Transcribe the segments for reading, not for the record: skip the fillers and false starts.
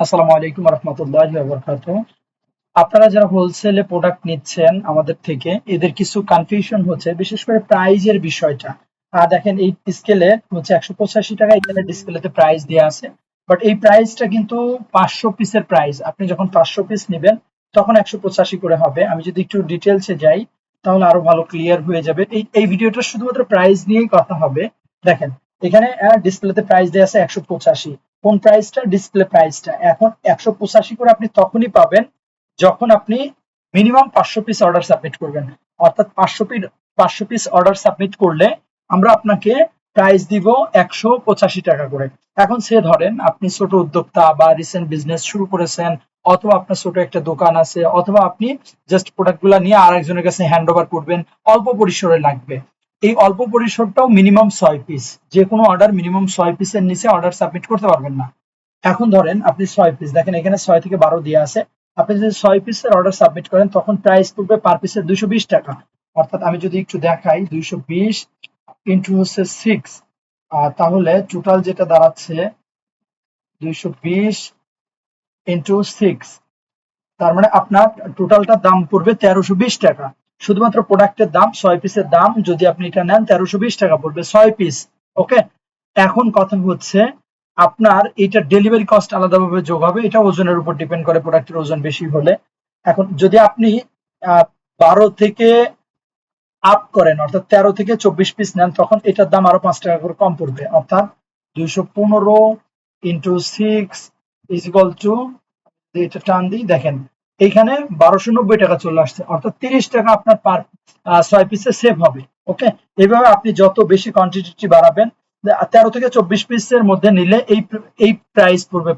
আসসালামু আলাইকুম রহমতুল্লাহি ওয়া বারাকাতুহু। আপনারা যারা হোলসেলে প্রোডাক্ট নিচ্ছেন আমাদের থেকে, এদের কিছু কনফিউশন হচ্ছে, বিশেষ করে প্রাইজের বিষয়টা। দেখেন এই স্কেলে হচ্ছে 185 টাকা, এখানে ডিসপ্লেতে প্রাইস দেওয়া আছে। বাট এই প্রাইসটা কিন্তু 500 পিসের প্রাইস। আপনি যখন 500 পিস নেবেন তখন 185 করে হবে। আমি যদি একটু ডিটেলসে যাই তাহলে আরো ভালো ক্লিয়ার হয়ে যাবে। এই ভিডিওটা শুধুমাত্র প্রাইস নিয়েই কথা হবে। দেখেন এখানে ডিসপ্লেতে প্রাইস দেওয়া আছে 185। কোন প্রাইসটা? ডিসপ্লে প্রাইসটা। এখন 185 করে আপনি তখনই পাবেন যখন আপনি মিনিমাম 500 পিস অর্ডার সাবমিট করবেন। অর্থাৎ 500 পিস অর্ডার সাবমিট করলে আমরা আপনাকে প্রাইস দিব 185 টাকা করে। এখন সে ধরেন আপনি ছোট উদ্যোক্তা বা রিসেন্ট বিজনেস শুরু করেছেন, অথবা আপনার ছোট একটা দোকান আছে, অথবা আপনি জাস্ট প্রোডাক্ট গুলা নিয়ে আরেকজনের কাছে হ্যান্ড ওভার করবেন, অল্প পরিসরে লাগবে। এই অল্প পরিসরটাও মিনিমাম 6 পিস। যে কোনো অর্ডার মিনিমাম 6 পিসের নিচে অর্ডার সাবমিট করতে পারবেন না। এখন ধরেন আপনি 6 পিস, দেখেন এখানে 6 থেকে 12 দেওয়া আছে। আপনি যদি 6 পিসের অর্ডার সাবমিট করেন তখন প্রাইস পড়বে পার পিসের 220 টাকা। অর্থাৎ আমি যদি একটু দেখাই, 220 ইন্টু হচ্ছে 6, তাহলে টোটাল যেটা দাঁড়াচ্ছে 220 ইন্টু 6, তার মানে আপনার টোটালটার দাম পড়বে 1320 টাকা। শুধুমাত্র প্রোডাক্টের দাম, 6 পিসের দাম যদি আপনি এটা নেন 1320 টাকা পড়বে 6 পিস। ওকে, এখন কথা হচ্ছে আপনার এটা ডেলিভারি কস্ট আলাদাভাবে যোগ হবে। এটা ওজনের উপর ডিপেন্ড করে, প্রোডাক্টের ওজন বেশি হলে। এখন যদি আপনি 12 থেকে আপ করেন, অর্থাৎ 13 থেকে 24 পিস নেন, তখন এটার দাম আরো 5 টাকা করে কম পড়বে। অর্থাৎ 215 ইন্টু 6 ইজ ইকুয়াল টু, এটা টান দিই, দেখেন এইখানে 1290 টাকা চলে আসছে। অর্থাৎ 30 টাকা আপনার পার 6 পিসে সেভ হবে। ওকে, এইভাবে আপনি যত বেশি কোয়ান্টিটি বাড়াবেন, 13 থেকে 24 পিসের মধ্যে নিলে এই প্রাইস পড়বে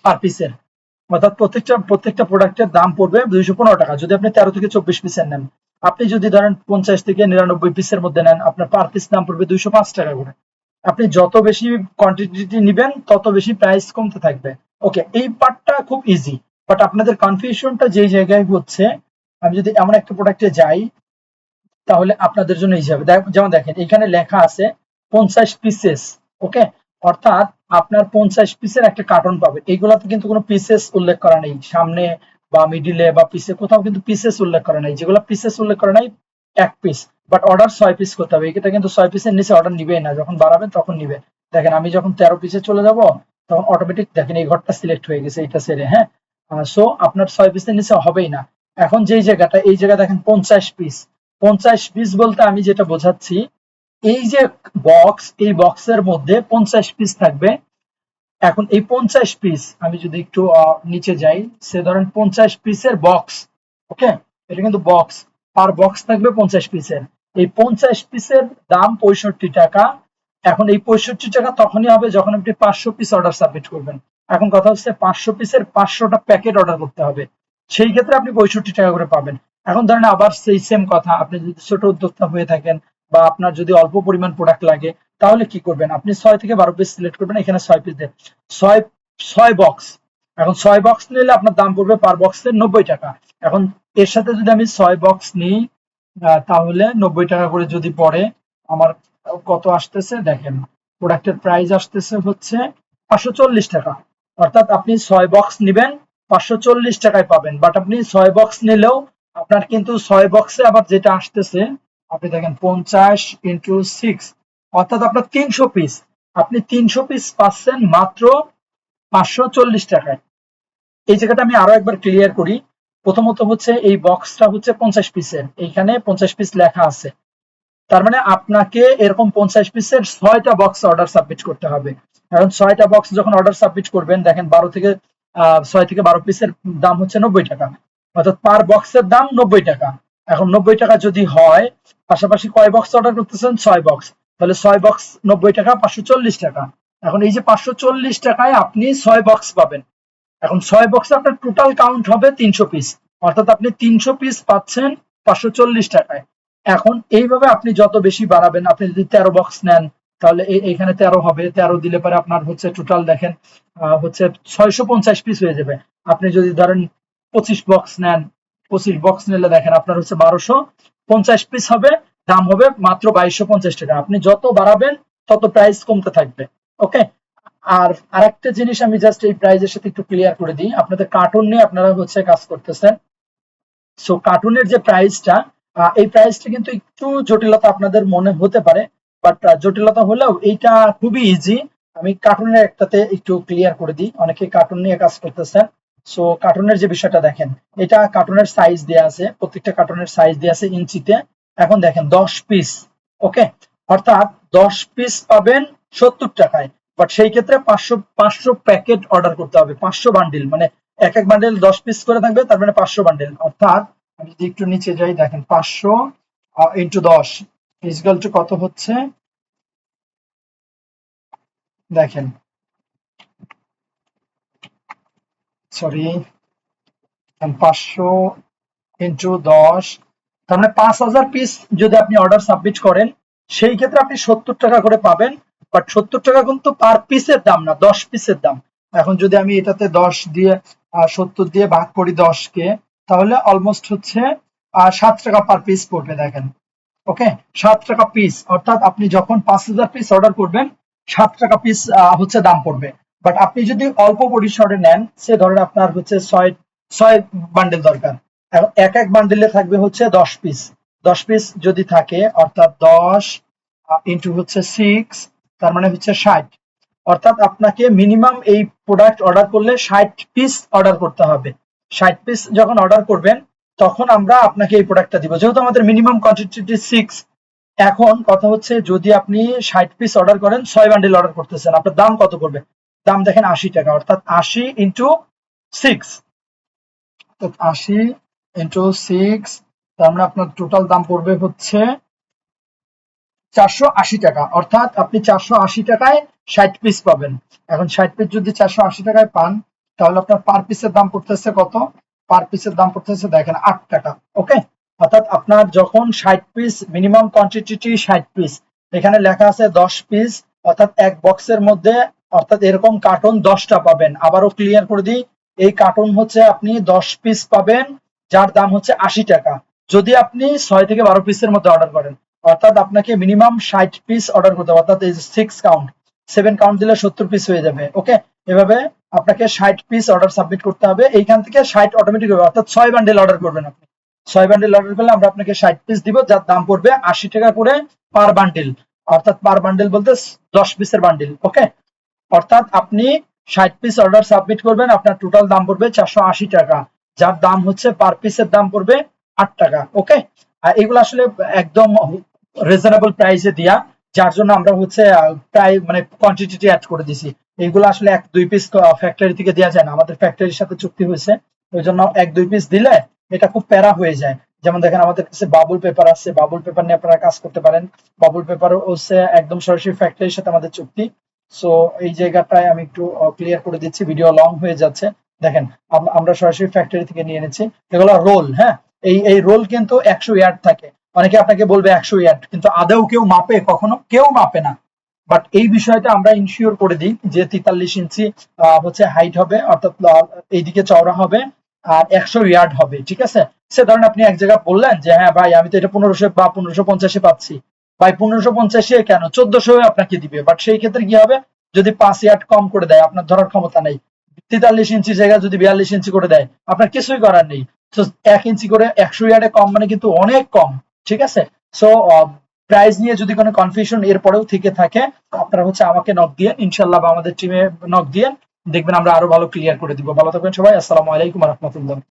পার পিসের। অর্থাৎ প্রত্যেকটা প্রোডাক্টের দাম পড়বে 215 টাকা যদি আপনি 13 থেকে 24 পিসের নেন। আপনি যদি ধরেন 50 থেকে 99 পিসের মধ্যে নেন, আপনার পার পিস দাম পড়বে 205 টাকা করে। আপনি যত বেশি কোয়ান্টিটি নিবেন তত বেশি প্রাইস কমতে থাকবে। ওকে, এই পার্টটা খুব ইজি। বাট আপনাদের কনফিউশনটা যেই জায়গায় হচ্ছে, আমি যদি এমন একটা প্রোডাক্টে যাই তাহলে আপনাদের জন্য ইজি হবে। যেমন দেখেন এখানে লেখা আছে 50 পিসেস। ওকে, অর্থাৎ আপনার 50 পিসের একটা কার্টন পাবেন। এইগুলাতে কিন্তু কোনো পিসেস উল্লেখ করা নেই, সামনে বা মিডিলে বা পিসে কোথাও কিন্তু পিসেস উল্লেখ করা নেই। যেগুলো পিসেস উল্লেখ করা নাই 1 পিস, বাট অর্ডার 6 পিস করতে হবে। এটা কিন্তু 6 পিসের নিচে অর্ডার নিবেই না, যখন বাড়াবেন তখন নিবে। দেখেন আমি যখন 13 পিসে চলে যাব তখন অটোমেটিক দেখেন এই ঘরটা সিলেক্ট হয়ে গেছে, এটা ছেড়ে। হ্যাঁ, সো আপনার 6 পিসের নিচে হবেই না। এখন যেই জায়গাটা, এই জায়গা দেখেন 50 পিস। 50 পিস বলতে আমি যেটা বোঝাচ্ছি, এই যে বক্স, এই বক্সের মধ্যে 50 পিস থাকবে। এখন এই 50 পিস আমি যদি একটু নিচে যাই, সে ধরেন 50 পিসের বক্স। ওকে, এটা কিন্তু বক্স, পার বক্স থাকবে 50 পিসের। এই 50 পিসের দাম 65 টাকা। এখন এই 65 টাকা তখনই হবে যখন আপনি 500 পিস অর্ডার সাবমিট করবেন। এখন কথা হচ্ছে 500 পিসের 500টা প্যাকেট অর্ডার করতে হবে, সেই ক্ষেত্রে আপনি 65 টাকা করে পাবেন। এখন ধরেন আবার সেই সেম কথা, আপনি যদি ছোট উদ্যোক্তা হয়ে থাকেন বা আপনার যদি অল্প পরিমাণ প্রোডাক্ট লাগে, তাহলে কি করবেন? আপনি 6 থেকে 12 পিস সিলেক্ট করবেন, এখানে 6 পিস দেন, ছয় 6 বক্স। এখন 6 বক্স নিলে আপনার দাম পড়বে পার বক্সের 90 টাকা। এখন এর সাথে যদি আমি 6 বক্স নিই, তাহলে 90 টাকা করে যদি পড়ে, আমার কত আসতেছে দেখেন, প্রোডাক্টের প্রাইস আসতেছে হচ্ছে 540 টাকা। অর্থাৎ আপনি 6 বক্স নিবেন, 540 টাকায় পাবেন। বাট আপনি 6 বক্স নিলেও আপনার কিন্তু 6 বক্সে আবার যেটা আসতেছে, আপনি দেখেন 50 ইন্টু 6, অর্থাৎ আপনার 300 পিস। আপনি 300 পিস পাচ্ছেন মাত্র 540 টাকায়। এই জায়গাটা আমি আরো একবার ক্লিয়ার করি। প্রথমত হচ্ছে এই বক্সটা হচ্ছে 50 পিসের, এইখানে 50 পিস লেখা আছে। তার মানে আপনাকে এরকম 50 পিসের 6টা বক্স অর্ডার সাবমিট করতে হবে। এখন 6টা বক্স যখন অর্ডার সাবমিট করবেন, দেখেন 6 থেকে 12 পিসের দাম হচ্ছে 90 টাকা। অর্থাৎ পার বক্সের দাম 90 টাকা। এখন 90 টাকা যদি হয়, পাশাপাশি কয় বক্স অর্ডার করতেছেন? 6 বক্স। তাহলে 6 বক্স 90 টাকা, 540 টাকা। এখন এই যে 540 টাকায় আপনি 6 বক্স পাবেন। এখন 6 বক্সে আপনার টোটাল কাউন্ট হবে 300 পিস। অর্থাৎ আপনি 300 পিস পাচ্ছেন 540 টাকায়। এখন এইভাবে আপনি যত বেশি বাড়াবেন, আপনি যদি 13 বক্স নেন তাহলে এইখানে 13 হবে, 13 দিলে পরে আপনার হচ্ছে টোটাল দেখেন হচ্ছে 650 পিস হয়ে যাবে। আপনি যদি ধরেন 25 বক্স নেন, 25 বক্স নিলে দেখেন আপনার হচ্ছে 1250 পিস হবে, দাম হবে মাত্র 2250 টাকা। আপনি যত বাড়াবেন তত প্রাইস কমতে থাকবে। ওকে, আর আরেকটা জিনিস আমি জাস্ট এই প্রাইজের সাথে একটু ক্লিয়ার করে দিই, আপনাদের কার্টুন নিয়ে আপনারা হচ্ছে কাজ করতেছেন। সো কার্টুনের যে প্রাইসটা, এই প্রাইসটা কিন্তু একটু জটিলতা আপনাদের মনে হতে পারে, বাট জটিলতা হলেও এইটা খুবই ইজি। আমি কার্টুনের একটাতে একটু ক্লিয়ার করে দিই, অনেকে কার্টুন নিয়ে কাজ করতেছেন। সো কার্টুনের যে বিষয়টা দেখেন, এটা কার্টুনের সাইজ দেয়া আছে, প্রত্যেকটা কার্টুনের সাইজ দেয়া আছে ইঞ্চিতে। এখন দেখেন 10 পিস, ওকে, অর্থাৎ 10 পিস পাবেন 70 টাকায়। বাট সেই ক্ষেত্রে 500 প্যাকেট অর্ডার করতে হবে, 500 বান্ডিল, মানে এক এক বান্ডিল 10 পিস করে থাকবে, তার মানে 500 বান্ডিল। অর্থাৎ আমি যদি একটু নিচে যাই, দেখেন 500 ইন্টু 10 ইজগাল টু কত হচ্ছে, দেখেন, সরি, 500 ইন্টু 10, তার মানে 5000 পিস যদি আপনি অর্ডার সাবমিট করেন, সেই ক্ষেত্রে আপনি 70 টাকা করে পাবেন। বাট 70 টাকা কিন্তু পার পিসের দাম না, 10 পিসের দাম। এখন যদি আমি এটাতে 10 দিয়ে 70 দিয়ে ভাগ করি 10 কে, তাহলে অলমোস্ট হচ্ছে 7 টাকা পার পিস পড়বে, দেখেন, ওকে, 7 টাকা পিস। অর্থাৎ আপনি যখন 5000 পিস অর্ডার করবেন, 7 টাকা পিস হচ্ছে দাম পড়বে। বাট আপনি যদি অল্প পরিসরে নেন, সে ধরেন আপনার হচ্ছে ছয় ছয় বান্ডেল দরকার, এক এক বান্ডেলে থাকবে হচ্ছে 10 পিস। 10 পিস যদি থাকে, অর্থাৎ 10 ইন্টু হচ্ছে 6, তার মানে হচ্ছে 60। অর্থাৎ আপনাকে মিনিমাম এই প্রোডাক্ট অর্ডার করলে 60 পিস অর্ডার করতে হবে। 60 পিস যখন অর্ডার করবেন, তখন আমরা আপনাকে এই প্রোডাক্টটা দিব, যেহেতু আমাদের মিনিমাম কোয়ান্টিটি 6। এখন কথা হচ্ছে, যদি আপনি 60 পিস অর্ডার করেন, 6 বান্ডিল অর্ডার করতেছেন, আপনার দাম কত পড়বে? দাম দেখেন 80 টাকা, অর্থাৎ 80 ইন্টু 6, 80 ইন্টু 6, তার মানে আপনার টোটাল দাম পড়বে হচ্ছে 480 টাকা। অর্থাৎ আপনি 480 টাকায় 60 পিস পাবেন। এখন 60 পিস যদি 480 টাকায় পান, তাহলে আপনার পার পিসের দাম পড়তেছে কত? পার পিসের দাম পড়তেছে দেখেন 8 টাকা, ওকে। অর্থাৎ আপনার যখন 60 পিস, মিনিমাম কোয়ান্টিটি 60 পিস, এখানে লেখা আছে 10 পিস, অর্থাৎ এক বক্সের মধ্যে, অর্থাৎ এরকম কার্টুন 10টা পাবেন। আবারও ক্লিয়ার করে দিই, এই কার্টুন হচ্ছে আপনি 10 পিস পাবেন, যার দাম হচ্ছে 80 টাকা, যদি আপনি 6 থেকে 12 পিসের মধ্যে অর্ডার করেন। অর্থাৎ আপনাকে মিনিমাম 60 পিস অর্ডার করতে হবে, অর্থাৎ এই 6 কাউন্ট, 7 কাউন্ট দিলে 70 পিস হয়ে যাবে, ওকে। এভাবে আপনাকে 60 পিস অর্ডার সাবমিট করতে হবে, এইখান থেকে 60 অটোমেটিক হবে, অর্থাৎ 6 বান্ডেল অর্ডার করবেন আপনি। 6 বান্ডেল অর্ডার করলে আমরা আপনাকে 60 পিস দিব, যার দাম পড়বে 80 টাকা করে পার বান্ডেল। অর্থাৎ পার বান্ডেল বলতে 10 পিসের বান্ডেল, ওকে। অর্থাৎ আপনি 60 পিস অর্ডার সাবমিট করবেন, আপনার টোটাল দাম পড়বে 480 টাকা, যার দাম হচ্ছে পার পিসের দাম পড়বে 8 টাকা, ওকে। আর এগুলো আসলে একদম রিজনেবল প্রাইসে দিয়া, যার জন্য আমরা হচ্ছে প্রায় মানে কোয়ান্টিটি অ্যাড করে দিছি। এইগুলো আসলে 1-2 পিস ফ্যাক্টরি থেকে দেওয়া যায় না, আমাদের ফ্যাক্টরির সাথে চুক্তি হয়েছে, ওই জন্য 1-2 পিস দিলে এটা খুব প্যারা হয়ে যায়। যেমন দেখেন আমাদের কাছে বাবুল পেপার আছে, বাবুল পেপার নিয়ে আপনারা কাজ করতে পারেন। বাবুল পেপার হচ্ছে একদম সরাসরি ফ্যাক্টরির সাথে আমাদের চুক্তি। সো এই জায়গাটায় আমি একটু ক্লিয়ার করে দিচ্ছি, ভিডিও লং হয়ে যাচ্ছে। দেখেন আমরা সরাসরি ফ্যাক্টরি থেকে নিয়ে এনেছি, এগুলো রোল, হ্যাঁ। এই রোল কিন্তু 100 ইয়ার্ড থাকে। অনেকে আপনাকে বলবে 100 ইয়ার্ড, কিন্তু আদৌ কেউ মাপে? কখনো কেউ মাপে না। বাট এই বিষয়টা আমরা ইনশিওর করে দিই যে 43 ইঞ্চি হচ্ছে হাইট হবে, অর্থাৎ এইদিকে চওড়া হবে, আর 100 ইয়ার্ড হবে, ঠিক আছে। সে ধরেন আপনি এক জায়গায় বললেন যে হ্যাঁ ভাই, আমি তো এটা 1500 বা 1550 পাচ্ছি, ভাই 1550 কেন, 1400 আপনাকে দিবে। বাট সেই ক্ষেত্রে কি হবে, যদি 5 ইয়ার্ড কম করে দেয়, আপনার ধরার ক্ষমতা নেই। 43 ইঞ্চির জায়গায় যদি 42 ইঞ্চি করে দেয়, আপনার কিছুই করার নেই। তো 1 ইঞ্চি করে 100 ইয়ার্ডে কম মানে কিন্তু অনেক কম, ঠিক আছে। সো প্রাইস নিয়ে যদি কোনো কনফিউশন এরপরেও থেকে থাকে, আপনারা হচ্ছে আমাকে নক দিয়ে, ইনশাল্লাহ, বা আমাদের টিমে নক দিয়ে দেখবেন, আমরা আরো ভালো ক্লিয়ার করে দিব। ভালো থাকবেন সবাই, আসসালামু আলাইকুম রহমতুল্লাহ।